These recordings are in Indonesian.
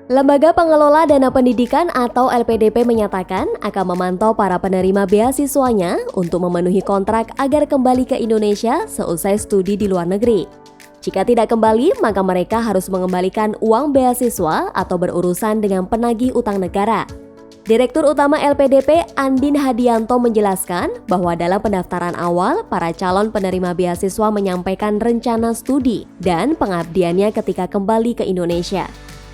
Lembaga Pengelola Dana Pendidikan atau LPDP menyatakan akan memantau para penerima beasiswanya untuk memenuhi kontrak agar kembali ke Indonesia seusai studi di luar negeri. Jika tidak kembali, maka mereka harus mengembalikan uang beasiswa atau berurusan dengan penagih utang negara. Direktur Utama LPDP Andin Hadianto menjelaskan bahwa dalam pendaftaran awal, para calon penerima beasiswa menyampaikan rencana studi dan pengabdiannya ketika kembali ke Indonesia.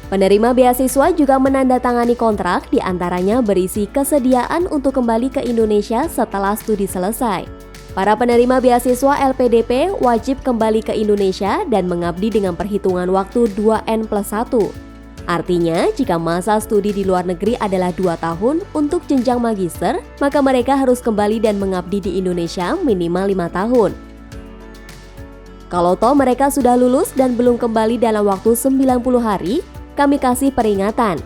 Penerima beasiswa juga menandatangani kontrak, diantaranya berisi kesediaan untuk kembali ke Indonesia setelah studi selesai. Para penerima beasiswa LPDP wajib kembali ke Indonesia dan mengabdi dengan perhitungan waktu 2N+1. Artinya, jika masa studi di luar negeri adalah 2 tahun untuk jenjang magister, maka mereka harus kembali dan mengabdi di Indonesia minimal 5 tahun. Kalau toh mereka sudah lulus dan belum kembali dalam waktu 90 hari, kami kasih peringatan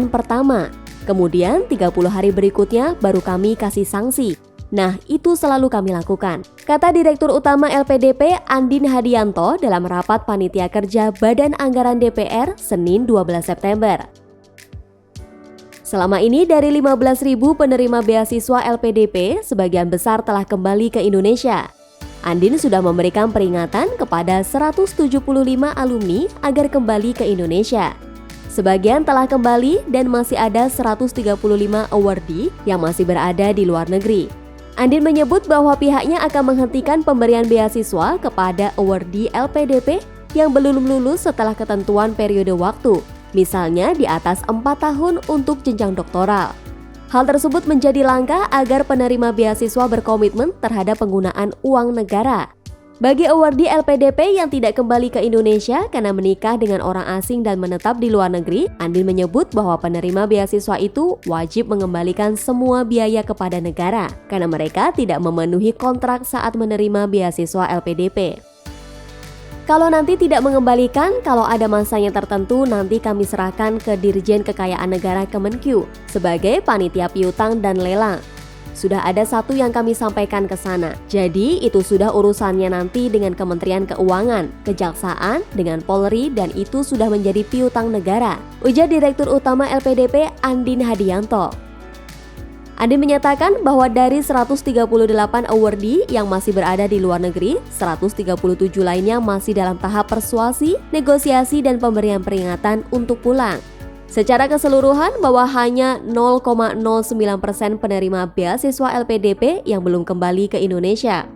pertama. Kemudian 30 hari berikutnya baru kami kasih sanksi. Nah, itu selalu kami lakukan, kata Direktur Utama LPDP Andin Hadianto dalam rapat Panitia Kerja Badan Anggaran DPR Senin 12 September. Selama ini dari 15.000 penerima beasiswa LPDP, sebagian besar telah kembali ke Indonesia. Andin sudah memberikan peringatan kepada 175 alumni agar kembali ke Indonesia. Sebagian telah kembali dan masih ada 135 awardee yang masih berada di luar negeri. Andin menyebut bahwa pihaknya akan menghentikan pemberian beasiswa kepada awardee LPDP yang belum lulus setelah ketentuan periode waktu, misalnya di atas 4 tahun untuk jenjang doktoral. Hal tersebut menjadi langkah agar penerima beasiswa berkomitmen terhadap penggunaan uang negara. Bagi awardee LPDP yang tidak kembali ke Indonesia karena menikah dengan orang asing dan menetap di luar negeri, Andin menyebut bahwa penerima beasiswa itu wajib mengembalikan semua biaya kepada negara karena mereka tidak memenuhi kontrak saat menerima beasiswa LPDP. Kalau nanti tidak mengembalikan, kalau ada masanya tertentu, nanti kami serahkan ke Dirjen Kekayaan Negara Kemenq sebagai panitia piutang dan lelang. Sudah ada satu yang kami sampaikan ke sana. Jadi itu sudah urusannya nanti dengan Kementerian Keuangan, Kejaksaan, dengan Polri, dan itu sudah menjadi piutang negara, ujar Direktur Utama LPDP Andin Hadianto. Andin menyatakan bahwa dari 138 awardee yang masih berada di luar negeri, 137 lainnya masih dalam tahap persuasi, negosiasi, dan pemberian peringatan untuk pulang. Secara keseluruhan, bahwa hanya 0,09% penerima beasiswa LPDP yang belum kembali ke Indonesia.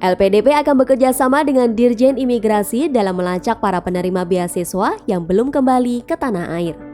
LPDP akan bekerja sama dengan Dirjen Imigrasi dalam melacak para penerima beasiswa yang belum kembali ke tanah air.